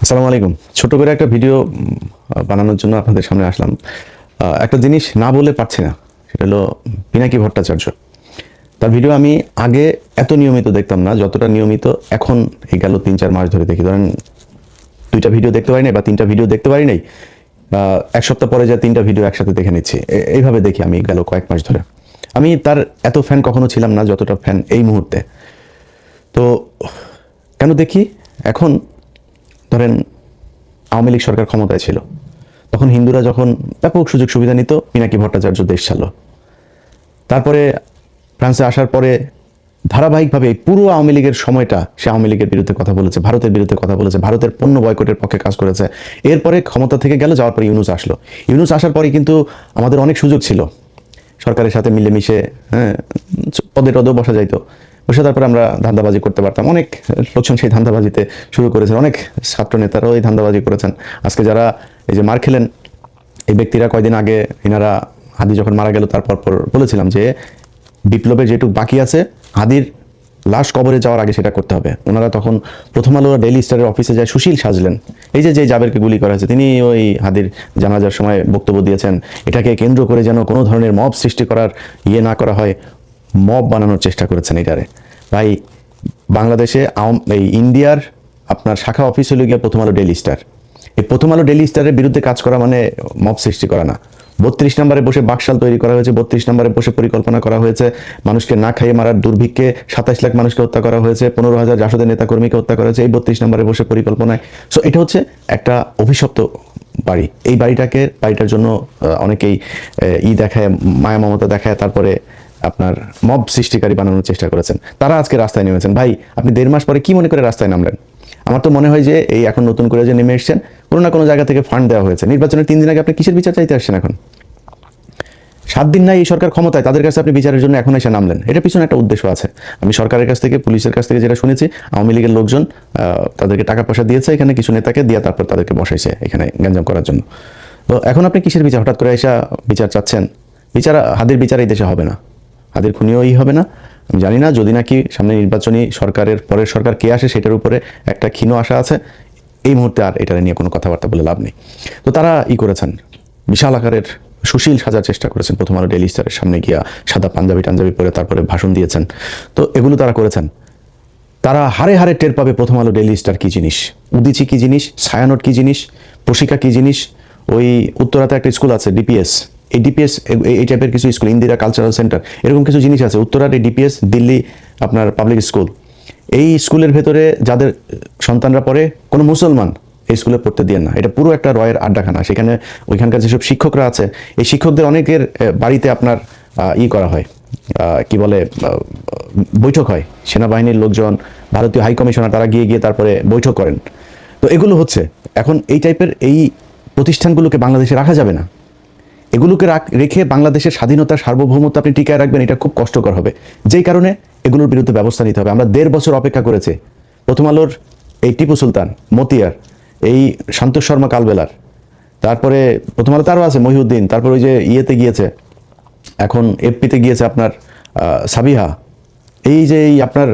আসসালামু আলাইকুম। ছোট করে একটা ভিডিও বানানোর জন্য আপনাদের সামনে আসলাম। একটা জিনিস না বলে পারছি না, সেটা হলো পিনাকি ভট্টাচার্য। তার ভিডিও আমি আগে এত নিয়মিত দেখতাম না, যতটা নিয়মিত এখন এই গেল ৩-৪ মাস ধরে দেখি। ধরেন ২টা ভিডিও দেখতে পারি নাই বা ৩টা ভিডিও দেখতে পারি নাই, এক সপ্তাহ পরে যা ৩টা ভিডিও একসাথে দেখে নিচ্ছি। এইভাবে দেখি আমি গেল কয়েক মাস ধরে। আমি তার এত ফ্যান কখনো ছিলাম না যতটা ফ্যান এই মুহূর্তে। তো কেন দেখি? এখন ধরেন আওয়ামী লীগ সরকার ক্ষমতায় ছিল, তখন হিন্দুরা যখন ব্যাপক সুযোগ সুবিধা নিত, পিনাকি ভট্টাচার্য দেশ চালো। তারপরে ফ্রান্সে আসার পরে ধারাবাহিকভাবে এই পুরো আওয়ামী লীগের সময়টা সে আওয়ামী লীগের বিরুদ্ধে কথা বলেছে, ভারতের বিরুদ্ধে কথা বলেছে, ভারতের পণ্য বয়কটের পক্ষে কাজ করেছে। এরপরে ক্ষমতা থেকে গেল, যাওয়ার পরে ইউনূস আসলো। ইউনূস আসার পরে কিন্তু আমাদের অনেক সুযোগ ছিল সরকারের সাথে মিলেমিশে, পদে টদেও বসা যাইতো, বসে তারপরে আমরা ধান্দাবাজি করতে পারতাম। অনেক লোকজন সেই ধান্দাবাজিতে শুরু করেছেন, অনেক ছাত্র নেতারাও এই ধান্দাবাজি করেছেন। আজকে যারা এই যে মার খেলেন, এই ব্যক্তিরা কয়দিন আগে ইনারা হাদি যখন মারা গেল তারপর বলেছিলাম যে বিপ্লবের যেটুকু বাকি আছে, হাদির লাশ কবরে যাওয়ার আগে সেটা করতে হবে। ওনারা তখন প্রথম আলো ডেইলি স্টারের অফিসে যায় সুশীল সাজলেন। এই যে জাবেরকে গুলি করা হয়েছে, তিনি ওই হাদির জানাজার সময় বক্তব্য দিয়েছেন, এটাকে কেন্দ্র করে যেন কোনো ধরনের মব সৃষ্টি করার না করা হয়, মব বানানোর চেষ্টা করেছেন এটারে। ভাই, বাংলাদেশে এই ইন্ডিয়ার আপনার শাখা অফিস হলো গিয়ে প্রথম আলো ডেইলি স্টার। এই প্রথম আলো ডেইলি স্টারের বিরুদ্ধে কাজ করা মানে মব সৃষ্টি করা না। ৩২ নম্বরে বসে বাকশাল তৈরি করা হয়েছে, ৩২ নম্বরে বসে পরিকল্পনা করা হয়েছে, মানুষকে না খাইয়ে মারার দুর্ভিক্ষে ২৭ লাখ মানুষকে হত্যা করা হয়েছে, ১৫,০০০ জাসদের নেতাকর্মীকে হত্যা করা হয়েছে এই ৩২ নম্বরে বসে পরিকল্পনায়। সো এটা হচ্ছে একটা অভিশপ্ত বাড়ি। এই বাড়িটার জন্য অনেকেই দেখায়, মায়া মমতা দেখায়, তারপরে আপনার মব সৃষ্টিকারী বানানোর চেষ্টা করেছেন। তারা আজকে রাস্তায় নেমেছেন। ভাই, আপনি ১.৫ মাস পরে কি মনে করে রাস্তায় নামলেন? আমার তো মনে হয় যে এই এখন নতুন করে যে নেমে এসছেন, কোনো না কোনো জায়গা থেকে ফান্ড দেওয়া হয়েছে। নির্বাচনের ৩ দিন আগে আপনি কিসের বিচার চাইতে আসছেন? এখন ৭ দিন নাই এই সরকার ক্ষমতায়, তাদের কাছে আপনি বিচারের জন্য এখন এসে নামলেন। এটা পিছনে একটা উদ্দেশ্য আছে। আমি সরকারের কাছ থেকে, পুলিশের কাছ থেকে যেটা শুনেছি, আওয়ামী লীগের লোকজন তাদেরকে টাকা পয়সা দিয়েছে, এখানে কিছু নেতাকে দিয়ে তারপর তাদেরকে বসাইছে এখানে গ্যাঞ্জাম করার জন্য। তো এখন আপনি কিসের বিচার? হঠাৎ করে এসে বিচার চাচ্ছেন? হাদির বিচার এই দেশে হবে না, হাদির খুনিও হবে না। আমি জানি না, যদি নাকি সামনে নির্বাচনী সরকারের পরের সরকার কে আসে সেটার উপরে একটা ক্ষীণ আশা আছে। এই মুহূর্তে আর এটা নিয়ে কোনো কথাবার্তা বলে লাভ নেই। তো তারা করেছেন, বিশাল আকারের সুশীল সাজার চেষ্টা করেছেন। প্রথম আলো ডেইলি স্টারের সামনে গিয়া সাদা পাঞ্জাবি পরে তারপরে ভাষণ দিয়েছেন। তো এগুলো তারা করেছেন। তারা হারে হারে টের পাবে প্রথম আলো ডেইলি স্টার কী জিনিস, উদিচি কী জিনিস, ছায়ানট কী জিনিস, প্রশিকা কী জিনিস। ওই উত্তরাতে একটা স্কুল আছে ডিপিএস, এই ডিপিএস এই টাইপের কিছু স্কুল, ইন্দিরা কালচারাল সেন্টার, এরকম কিছু জিনিস আছে। উত্তরার এই ডিপিএস, দিল্লি আপনার পাবলিক স্কুল, এই স্কুলের ভেতরে যাদের সন্তানরা পড়ে, কোনো মুসলমান এই স্কুলে পড়তে দিয়ে না। এটা পুরো একটা রয়ের আড্ডাখানা। সেখানে ওইখানকার যেসব শিক্ষকরা আছে, এই শিক্ষকদের অনেকের বাড়িতে আপনার করা হয়, কি বলে, বৈঠক হয়। সেনাবাহিনীর লোকজন, ভারতীয় হাই কমিশনার, তারা গিয়ে তারপরে বৈঠক করেন। তো এগুলো হচ্ছে এখন এই টাইপের এই প্রতিষ্ঠানগুলোকে বাংলাদেশে রাখা যাবে না। এগুলোকে রেখে বাংলাদেশের স্বাধীনতা, সার্বভৌমত্ব আপনি টিকায় রাখবেন, এটা খুব কষ্টকর হবে। যেই কারণে এগুলোর বিরুদ্ধে ব্যবস্থা নিতে হবে। আমরা ১.৫ বছর অপেক্ষা করেছি প্রথম আলোর এই টিপু সুলতান, মতিয়ার, এই সন্তোষ শর্মা কালবেলার, তারপরে প্রথম আলো তারও আছে মহিউদ্দিন, তারপর ওই যে গিয়েছে, এখন এফপিতে গিয়েছে আপনার সাবিহা, এই যে আপনার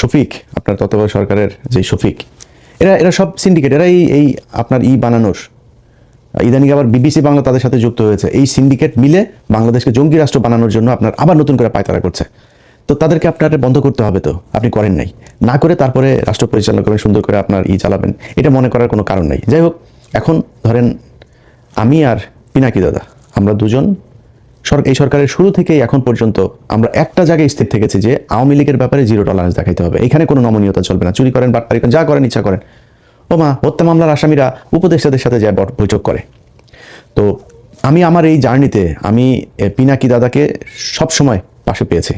শফিক, আপনার তত্ত্বাবধায়ক সরকারের যে শফিক, এরা সব সিন্ডিকেট। এরা এই আপনার বানানোর, ইদানিং আবার বিবিসি বাংলা তাদের সাথে যুক্ত হয়েছে। এই সিন্ডিকেট মিলে বাংলাদেশকে জঙ্গি রাষ্ট্র বানানোর জন্য আপনার আবার নতুন করে পায়তারা করছে। তো তাদেরকে আপনার বন্ধ করতে হবে। তো আপনি করেন নাই, না করে তারপরে রাষ্ট্র পরিচালনা করবেন, সুন্দর করে আপনার চালাবেন, এটা মনে করার কোনো কারণ নাই। যাই হোক, এখন ধরেন আমি আর পিনাকি দাদা, আমরা দুজন এই সরকারের শুরু থেকেই এখন পর্যন্ত আমরা একটা জায়গায় স্থির থেকেছি যে আওয়ামী লীগের ব্যাপারে জিরো টলারেন্স দেখাইতে হবে। এখানে কোনো নমনীয়তা চলবে না। চুরি করেন, বাটপারি করেন, যা করেন ইচ্ছা করেন। হত্যা মামলার আসামিরা উপদেষ্টাদের সাথে যায় বৈঠক করে। তো আমি আমার এই জার্নিতে আমি পিনাকি দাদাকে সব সময় পাশে পেয়েছি।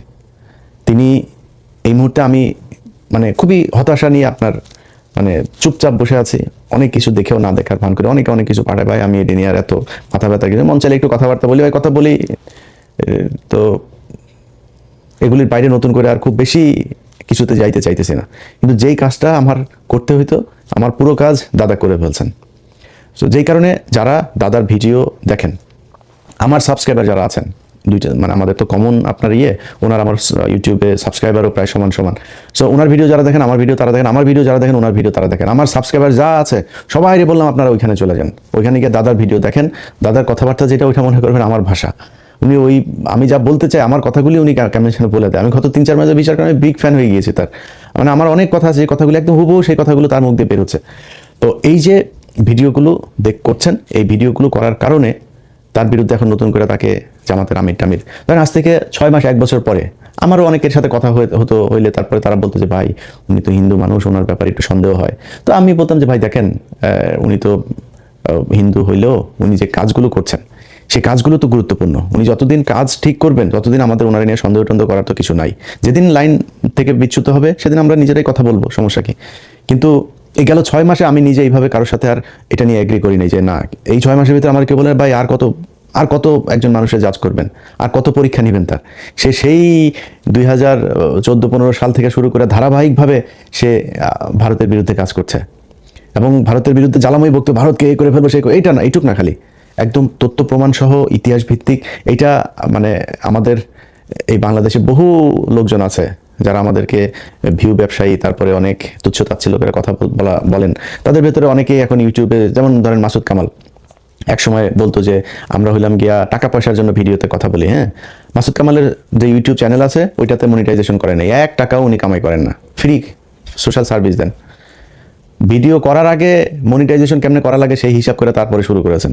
তিনি এই মুহূর্তে আমি মানে খুবই হতাশা নিয়ে আপনার চুপচাপ বসে আছি। অনেক কিছু দেখেও না দেখার ভান করে অনেকে অনেক কিছু পাঠায়। ভাই, আমি এটি নিয়ে আর এত মাথা ব্যথা কিছু, মন চাইলে একটু কথাবার্তা বলি, ভাই কথা বলি। তো এগুলির বাইরে নতুন করে আর খুব বেশি কিছুতে যাইতে চাইতেছি না। কিন্তু যেই কাজটা আমার করতে হইতো, আমার পুরো কাজ দাদা করে ফেলছেন। সো যেই কারণে যারা দাদার ভিডিও দেখেন, আমার সাবস্ক্রাইবার যারা আছেন, দুইটা মানে আমাদের তো কমন আপনার ওনার আমার ইউটিউবে সাবস্ক্রাইবারও প্রায় সমান সমান। সো ওনার ভিডিও যারা দেখেন আমার ভিডিও তারা দেখেন, আমার ভিডিও যারা দেখেন ওনার ভিডিও তারা দেখেন। আমার সাবস্ক্রাইবার যা আছে সবাই বললাম আপনারা ওইখানে চলে যান, ওইখানে গিয়ে দাদার ভিডিও দেখেন, দাদার কথাবার্তা যেটা ওইটা মনে করবেন আমার ভাষা। উনি আমি যা বলতে চাই আমার কথাগুলি উনি কেমন বলে দেয়। আমি গত 3-4 মাসের বিচার কারণে বিগ ফ্যান হয়ে গিয়েছি তার, মানে আমার অনেক কথা আছে যে কথাগুলো একদম হুবহু সেই কথাগুলো তার মুখ দিয়ে বেরোচ্ছে। তো এই যে ভিডিওগুলো করছেন, এই ভিডিওগুলো করার কারণে তার বিরুদ্ধে এখন নতুন করে তাকে জামাতের আমির টামির, ধরেন আজ থেকে 6 মাস 1 বছর পরে আমারও অনেকের সাথে কথা হইলে তারপরে তারা বলতো যে ভাই উনি তো হিন্দু মানুষ, ওনার ব্যাপারে একটু সন্দেহ হয়। তো আমি বলতাম যে ভাই দেখেন উনি তো হিন্দু হইলেও উনি যে কাজগুলো করছেন সেই কাজগুলো তো গুরুত্বপূর্ণ। উনি যতদিন কাজ ঠিক করবেন ততদিন আমাদের ওনারা নিয়ে সন্দেহ টন্দেহ করার তো কিছু নাই। যেদিন লাইন থেকে বিচ্যুত হবে সেদিন আমরা নিজেরাই কথা বলবো, সমস্যা কি। কিন্তু এই গেল 6 মাসে আমি নিজে এইভাবে কারোর সাথে আর এটা নিয়ে এগ্রি করি নাই যে না এই 6 মাসের ভিতরে আমার কেউ বলে ভাই আর কত একজন মানুষের জাজ করবেন, আর কত পরীক্ষা নেবেন তার। সেই 2014-15 সাল থেকে শুরু করে ধারাবাহিকভাবে সে ভারতের বিরুদ্ধে কাজ করছে এবং ভারতের বিরুদ্ধে জ্বালাময়ী বক্তব্য, ভারতকে এই করে ফেলবো সেই এইটা না, এইটুক না, খালি একদম তথ্য প্রমাণ সহ ইতিহাস ভিত্তিক। এইটা মানে আমাদের এই বাংলাদেশে বহু লোকজন আছে যারা আমাদেরকে ভিউ ব্যবসায়ী, তারপরে অনেক তুচ্ছ তাচ্ছিল্য করে কথা বলেন। তাদের ভেতরে অনেকেই এখন ইউটিউবে, যেমন ধরেন মাসুদ কামাল এক সময় বলতো যে আমরা হইলাম গিয়া টাকা পয়সার জন্য ভিডিওতে কথা বলি। হ্যাঁ, মাসুদ কামালের যে ইউটিউব চ্যানেল আছে ওইটাতে মনিটাইজেশন করে নাই, 1 টাকাও উনি কামাই করেন না, ফ্রি সোশ্যাল সার্ভিস দেন। ভিডিও করার আগে মনিটাইজেশন কেমনে করা লাগে সেই হিসাব করে তারপরে শুরু করেছেন।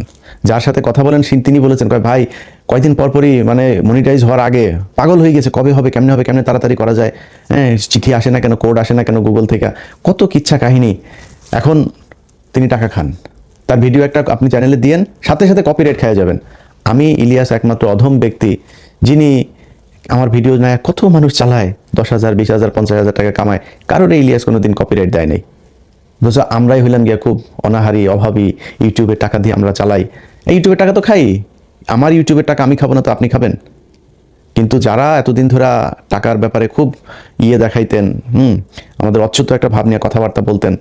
যার সাথে কথা বলেন তিনি বলেছেন ভাই কয়দিন পরপরই মানে মনিটাইজ হওয়ার আগে পাগল হয়ে গেছে, কবে হবে, কেমনে তাড়াতাড়ি করা যায়, হ্যাঁ চিঠি আসে না কেন, কোড আসে না কেন গুগল থেকে, কত কিচ্ছা কাহিনী। এখন তিনি টাকা খান, তার ভিডিও একটা আপনি চ্যানেলে দিয়েন, সাথে সাথে কপিরাইট খেয়ে যাবেন। আমি ইলিয়াস একমাত্র অধম ব্যক্তি যিনি আমার ভিডিও নেয় কত মানুষ চালায়, 10,000 20,000 50,000 টাকা কামায়, কারোর ইলিয়াস কোনোদিন কপিরাইট দেয় নাই। বুঝছো, আমরাই হইলাম গিয়া খুব অনাহারি অভাবী, ইউটিউবের টাকা দিয়ে আমরা চালাই। এই ইউটিউবের টাকা তো খাই, আমার ইউটিউবের টাকা আমি খাবো না তো আপনি খাবেন? কিন্তু যারা এতদিন ধরে টাকার ব্যাপারে খুব দেখাইতেন, আমাদের অচ্ছুত একটা ভাব নিয়ে কথাবার্তা বলতেন,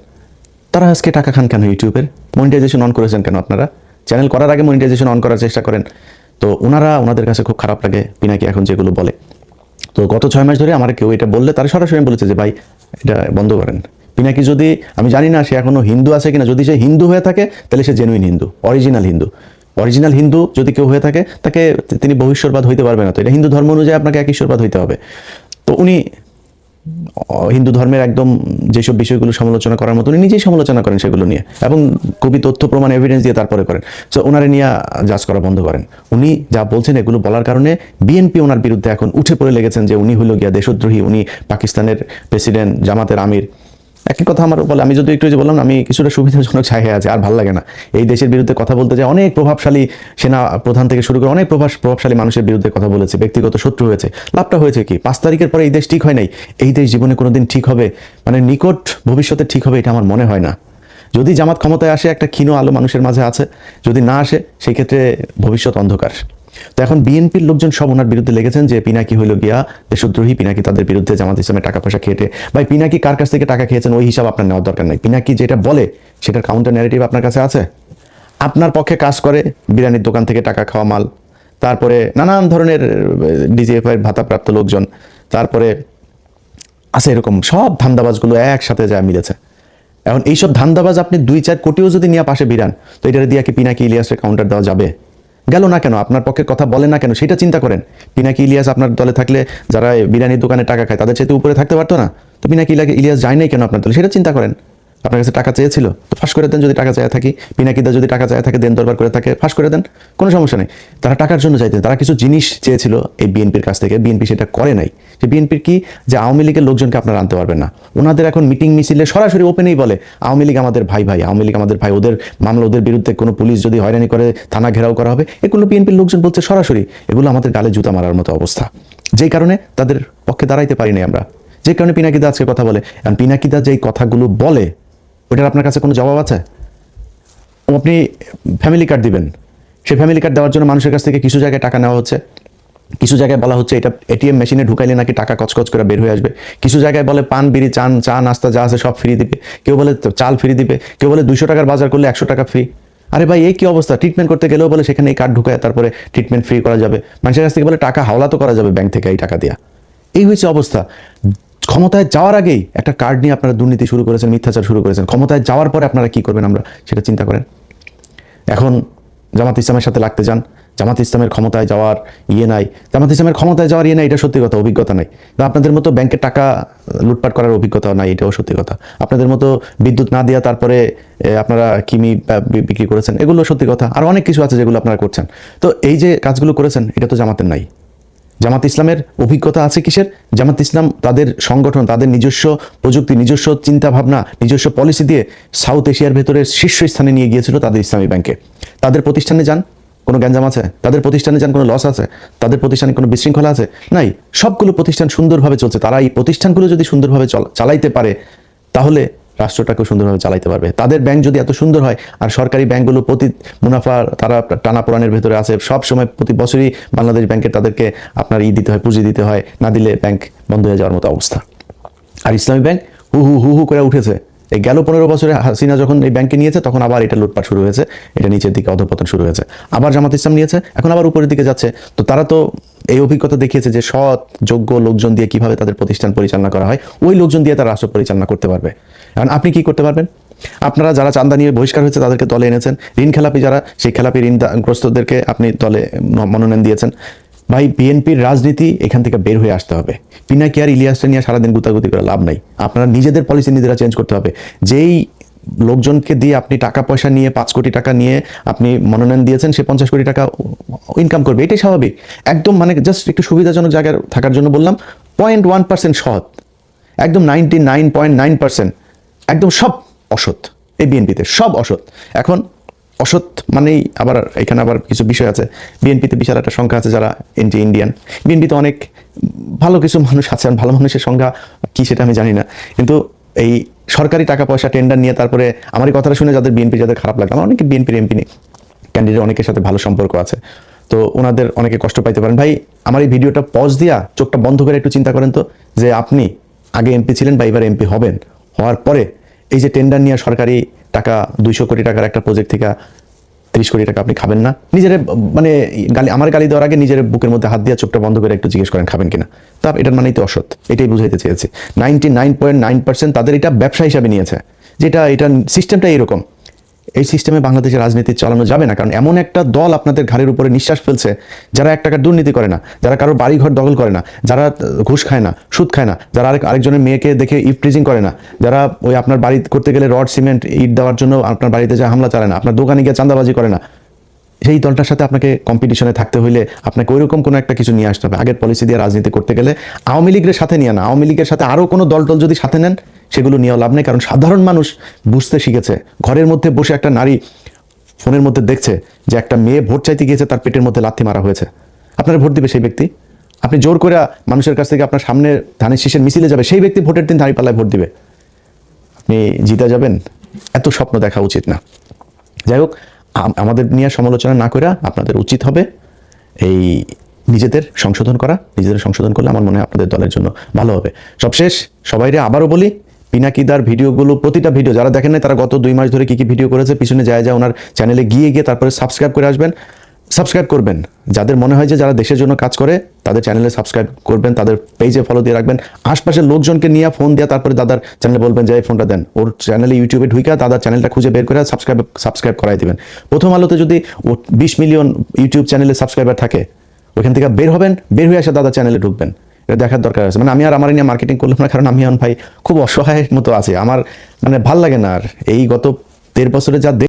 তারা আজকে টাকা খান কেন? ইউটিউবের মনিটাইজেশন অন করেছেন কেন? আপনারা চ্যানেল করার আগে মনিটাইজেশন অন করার চেষ্টা করেন। তো ওনাদের কাছে খুব খারাপ লাগে পিনাকি এখন যেগুলো বলে। তো গত 6 মাস ধরে আমার কেউ এটা বললে তারা সরাসরি বলেছে যে ভাই এটা বন্ধ করেন। পিনাকি যদি, আমি জানি না সে এখনো হিন্দু আছে কিনা, যদি সে হিন্দু হয়ে থাকে তাহলে সে জেনুইন হিন্দু, অরিজিনাল হিন্দু যদি কেউ হয়ে থাকে তাকে তিনি ভবিষ্যৎবাদ হইতে পারবে না। তো এটা হিন্দু ধর্ম অনুযায়ী আপনাকে এক ঈশ্বরবাদ হইতে হবে। তো উনি হিন্দু ধর্মের একদম যেসব বিষয়গুলো সমালোচনা করার মতো উনি নিজেই সমালোচনা করেন সেগুলো নিয়ে, এবং খুবই তথ্য প্রমাণ এভিডেন্স দিয়ে তারপরে করেন। সো ওনারে নিয়ে জাজ করা বন্ধ করেন। উনি যা বলছেন এগুলো বলার কারণে বিএনপি ওনার বিরুদ্ধে এখন উঠে পড়ে লেগেছেন যে উনি হইল গিয়া দেশদ্রোহী, উনি পাকিস্তানের প্রেসিডেন্ট, জামাতের আমির। একই কথা আমার বলে, আমি যদি একটু বললাম আমি কিছুটা সুবিধাজনক ছায়া আছে, আর ভালো লাগে না এই দেশের বিরুদ্ধে কথা বলতে যায়। অনেক প্রভাবশালী সেনা প্রধান থেকে শুরু করে অনেক প্রভাবশালী মানুষের বিরুদ্ধে কথা বলেছে, ব্যক্তিগত শত্রু হয়েছে। লাভটা হয়েছে কি? 5 তারিখের পরে এই দেশ ঠিক হয় নাই। এই দেশ জীবনে কোনোদিন ঠিক হবে, মানে নিকট ভবিষ্যতে ঠিক হবে এটা আমার মনে হয় না। যদি জামাত ক্ষমতায় আসে একটা ক্ষীণ আলো মানুষের মাঝে আছে, যদি না আসে সেই ক্ষেত্রে ভবিষ্যৎ অন্ধকার। তো এখন বিএনপির লোকজন সব ওনার বিরুদ্ধে লেগেছেন যে পিনাকি হইল গিয়া দেশদ্রোহী, পিনাকি তাদের বিরুদ্ধে জামাত ইসলামের টাকা পয়সা খেটে। ভাই পিনাকি কার কাছ থেকে টাকা খেয়েছেন ওই হিসাব আপনার নেওয়ার দরকার নাই। পিনাকি যেটা বলে সেটার কাউন্টার ন্যারেটিভ আপনার কাছে আছে? আপনার পক্ষে কাজ করে বিরিয়ানির দোকান থেকে টাকা খাওয়া মাল, তারপরে নানান ধরনের ডিজিএফআই ভাতাপ্রাপ্ত লোকজন, তারপরে আছে এরকম সব ধান্দাবাজগুলো একসাথে যা মিলেছে। এখন এইসব ধান্দাবাজ আপনি 2-4 কোটিও যদি নিয়ে পাশে বিরান, তো এটা দিয়ে কি পিনাকি ইলিয়াসের কাউন্টার দেওয়া যাবে? গেল না কেন? আপনার পক্ষে কথা বলে না কেন সেটা চিন্তা করেন। পিনাকি ইলিয়াস আপনার দলে থাকলে যারা বিরিয়ানির দোকানে টাকা খায় তাদের চাইতে উপরে থাকতে পারতো না? তো পিনাকি ইলিয়াস যায় নাই কেন আপনার দলে সেটা চিন্তা করেন। আপনার কাছে টাকা চেয়েছিল তো ফাঁস করে দেন। যদি টাকা চায় থাকি, পিনাকিদা যদি টাকা চায় থাকে, দেন দরবার করে থাকে, ফাঁস করে দেন, কোনো সমস্যা নেই। তারা টাকার জন্য চাইতেন, তারা কিছু জিনিস চেয়েছিল এই বিএনপির কাছ থেকে, বিএনপি সেটা করে নাই। যে বিএনপির কি, যে আওয়ামী লীগের লোকজনকে আপনারা আনতে পারবেন না। ওনাদের এখন মিটিং মিছিলে সরাসরি ওপেনেই বলে আওয়ামী লীগ আমাদের ভাই, আওয়ামী লীগ আমাদের ভাই, ওদের মামলা, ওদের বিরুদ্ধে কোনো পুলিশ যদি হয়রানি করে থানা ঘেরাও করা হবে। এগুলো বিএনপির লোকজন বলছে সরাসরি, এগুলো আমাদের গালে জুতা মারার মতো অবস্থা। যেই কারণে তাদের পক্ষে দাঁড়াইতে পারি নাই আমরা, যে কারণে পিনাকিদা আজকে কথা বলে। আর পিনাকিদা যেই কথাগুলো বলে ওটার আপনার কাছে কোনো জবাব আছে? আপনি ফ্যামিলি কার্ড দিবেন, সেই ফ্যামিলি কার্ড দেওয়ার জন্য মানুষের কাছ থেকে কিছু জায়গায় টাকা নেওয়া হচ্ছে, কিছু জায়গায় বলা হচ্ছে এটা এটিএম মেশিনে ঢুকাইলে নাকি টাকা কচকচ করে বের হয়ে আসবে, কিছু জায়গায় বলে পান বিড়ি চা নাস্তা যা আছে সব ফ্রি দিবে, কেউ বলে চাল ফ্রি দিবে, কেউ বলে 200 টাকার বাজার করলে 100 টাকা ফ্রি। আরে ভাই এই কি অবস্থা, ট্রিটমেন্ট করতে গেলেও বলে সেখানে এই কার্ড ঢুকায় তারপরে ট্রিটমেন্ট ফ্রি করা যাবে, মানুষের কাছ থেকে বলে টাকা হাওলা তো করা যাবে ব্যাংক থেকে এই টাকা দিয়া। এই হয়েছে অবস্থা। ক্ষমতায় যাওয়ার আগেই একটা কার্ড নিয়ে আপনারা দুর্নীতি শুরু করেছেন, মিথ্যাচার শুরু করেছেন। ক্ষমতায় যাওয়ার পরে আপনারা কি করবেন আমরা সেটা চিন্তা করেন। এখন জামাত ইসলামের সাথে লাগতে যান, জামাত ইসলামের ক্ষমতায় যাওয়ার নাই, জামাত ইসলামের ক্ষমতায় যাওয়ার নাই, এটা সত্যি কথা, অভিজ্ঞতা নাই। আপনাদের মতো ব্যাংকের টাকা লুটপাট করার অভিজ্ঞতা নাই, এটাও সত্যি কথা। আপনাদের মতো বিদ্যুৎ না দেওয়া তারপরে আপনারা কিমি বিক্রি করেছেন, এগুলো সত্যি কথা। আর অনেক কিছু আছে যেগুলো আপনারা করছেন। তো এই যে কাজগুলো করেছেন এটা তো জামাতের নাই। জামাত ইসলামের অভিজ্ঞতা আছে কিসের? জামাত ইসলাম তাদের সংগঠন, তাদের নিজস্ব প্রযুক্তি, নিজস্ব চিন্তা ভাবনা, নিজস্ব পলিসি দিয়ে সাউথ এশিয়ার ভেতরে শীর্ষস্থানে নিয়ে গিয়েছিল তাদের ইসলামী ব্যাংকে। তাদের প্রতিষ্ঠানে যান, কোনো গ্যাঞ্জাম আছে? তাদের প্রতিষ্ঠানে যান, কোনো লস আছে? তাদের প্রতিষ্ঠানে কোনো বিশৃঙ্খলা আছে? নাই। সবগুলো প্রতিষ্ঠান সুন্দরভাবে চলছে। তারা এই প্রতিষ্ঠানগুলো যদি সুন্দরভাবে চালাইতে পারে তাহলে রাষ্ট্রটাকেও সুন্দরভাবে চালাইতে পারবে। তাদের ব্যাংক যদি এত সুন্দর হয়, আর সরকারি ব্যাংকগুলো প্রতি মুনাফা তারা টানাপোড়ানের ভেতরে আছে, সব সময় প্রতি বছরই বাংলাদেশ ব্যাংকের তাদেরকে আপনার দিতে হয়, পুঁজি দিতে হয়, না দিলে ব্যাংক বন্ধ হয়ে যাওয়ার মতো অবস্থা। আর ইসলামী ব্যাংক হু হু হু হু করে উঠেছে। এই গেল 15 বছরে হাসিনা যখন এই ব্যাংকে নিয়েছে তখন আবার এটা লুটপাট শুরু হয়েছে, এটা নিচের দিকে অধঃপতন শুরু হয়েছে। আবার জামাত ইসলাম নিয়েছে, এখন আবার উপরের দিকে যাচ্ছে। তো তারা তো এই অভিজ্ঞতা দেখিয়েছে যে সৎ যোগ্য লোকজন দিয়ে কিভাবে তাদের প্রতিষ্ঠান পরিচালনা করা হয়, ওই লোকজন দিয়ে তারা রাষ্ট্র পরিচালনা করতে পারবে। এখন আপনি কি করতে পারবেন? আপনারা যারা চাঁদা নিয়ে বহিষ্কার হয়েছে তাদেরকে দলে এনেছেন, ঋণ খেলাপি যারা, সেই খেলাপি ঋণগ্রস্তদেরকে আপনি দলে মনোনয়ন দিয়েছেন। ভাই বিএনপির রাজনীতি এখান থেকে বের হয়ে আসতে হবে। পিনাকি আর ইলিয়াসকে নিয়ে সারাদিন গুতাগুতি করে লাভ নাই। আপনারা নিজেদের পলিসি নিজেরা চেঞ্জ করতে হবে। যেই লোকজনকে দিয়ে আপনি টাকা পয়সা নিয়ে 5 কোটি টাকা নিয়ে আপনি মনোনয়ন দিয়েছেন, সে 50 কোটি টাকা ইনকাম করবে, এটাই স্বাভাবিক। একদম মানে জাস্ট একটু সুবিধাজনক জায়গায় থাকার জন্য বললাম। 0.1% সৎ, একদম 99.9% একদম সব অসৎ। এই বিএনপিতে সব অসৎ। এখন অসৎ মানেই আবার এখানে আবার কিছু বিষয় আছে। বিএনপিতে বিশাল একটা সংখ্যা আছে যারা এন্টি ইন্ডিয়ান। বিএনপিতে অনেক ভালো কিছু মানুষ আছে, ভালো মানুষের সংখ্যা কি সেটা আমি জানি না, কিন্তু এই সরকারি টাকা পয়সা টেন্ডার নিয়ে তারপরে আমার এই কথাটা শুনে যাদের বিএনপি যাদের খারাপ লাগে, আমার অনেকে বিএনপির এমপি ক্যান্ডিডেট অনেকের সাথে ভালো সম্পর্ক আছে, তো ওনাদের অনেকে কষ্ট পাইতে পারেন। ভাই আমার এই ভিডিওটা পজ দিয়া চোখটা বন্ধ করে একটু চিন্তা করেন তো, যে আপনি আগে এমপি ছিলেন বা এবার এমপি হবেন, হওয়ার পরে এই যে টেন্ডার নিয়ে সরকারি টাকা 200 কোটি টাকার একটা প্রজেক্ট থেকে 30 কোটি টাকা আপনি খাবেন না? নিজের মানে আমার গালি দেওয়ার আগে নিজের বুকের মধ্যে হাত দিয়ে চোখটা বন্ধ করে একটু জিজ্ঞেস করেন খাবেন কিনা। তা এটার মানেই তো অসৎ, এটাই বুঝাইতে চেয়েছি। 99.9% তাদের এটা ব্যবসা হিসাবে নিয়েছে, যেটা এটা সিস্টেমটা এইরকম। এই সিস্টেমে বাংলাদেশের রাজনীতি চালানো যাবে না, কারণ এমন একটা দল আপনাদের ঘাড়ের উপরে নিঃশ্বাস ফেলছে যারা 1 টাকার দুর্নীতি করে না, যারা কারোর বাড়ি ঘর দখল করে না, যারা ঘুষ খায় না, সুদ খায় না, যারা আরেকজনের মেয়েকে দেখে ইভটিজিং করে না, যারা ওই আপনার বাড়ি করতে গেলে রড সিমেন্ট ইট দেওয়ার জন্য আপনার বাড়িতে যা হামলা চালায় না, আপনার দোকানে গিয়ে চাঁদাবাজি করে না, সেই দলটার সাথে আপনাকে কম্পিটিশনে থাকতে হইলে আপনাকে ওইরকম কোনো একটা কিছু নিয়ে আসতে হবে। আগের পলিসি দিয়ে রাজনীতি করতে গেলে আওয়ামী লীগের সাথে নিয়ে না, আওয়ামী লীগের সাথে আরও কোনো দল যদি সাথে নেন সেগুলো নিয়েও লাভ নেই, কারণ সাধারণ মানুষ বুঝতে শিখেছে। ঘরের মধ্যে বসে একটা নারী ফোনের মধ্যে দেখছে যে একটা মেয়ে ভোট চাইতে গিয়েছে, তার পেটের মধ্যে লাথি মারা হয়েছে, আপনার ভোট দিবে সেই ব্যক্তি? আপনি জোর করে মানুষের কাছ থেকে আপনার সামনে ধানের শীষের মিছিলে যাবে, সেই ব্যক্তি ভোটের দিন দাঁড়িপাল্লায় ভোট দিবে? আপনি জিতে যাবেন? এত স্বপ্ন দেখা উচিত না। যাই হোক, আমাদের নিয়ে সমালোচনা না করে আপনাদের উচিত হবে এই নিজেদের সংশোধন করা। নিজেদের সংশোধন করলে আমার মনে হয় আপনাদের দলের জন্য ভালো হবে। সবশেষ সবাইরে আবারও বলি, পিনাকিদার ভিডিওগুলো, প্রতিটা ভিডিও যারা দেখেন নাই তারা গত 2 মাস ধরে কি কি ভিডিও করেছে পিছনে যায় ওনার চ্যানেলে গিয়ে তারপরে সাবস্ক্রাইব করে আসবেন। সাবস্ক্রাইব করবেন, যাদের মনে হয় যে যারা দেশের জন্য কাজ করে তাদের চ্যানেলে সাবস্ক্রাইব করবেন, তাদের পেজে ফলো দিয়ে রাখবেন। আশপাশের লোকজনকে নিয়ে ফোন দিয়ে তারপরে দাদার চ্যানেলে বলবেন যে এই ফোনটা দেন, ওর চ্যানেলে ইউটিউবে ঢুকে দাদার চ্যানেলটা খুঁজে বের করে সাবস্ক্রাইব করাই দিবেন। প্রথম আলোতে যদি 20 মিলিয়ন ইউটিউব চ্যানেলে সাবস্ক্রাইবার থাকে, ওইখান থেকে বের হবেন, বের হয়ে আসে দাদার চ্যানেলে ঢুকবেন। এটা দেখার দরকার আছে। মানে আমি আর আমার নিয়ে মার্কেটিং করলাম না, কারণ আমি ভাই খুব অসহায়ের মতো আছি, আমার মানে ভাল লাগে না। আর এই গত 13 বছরে যা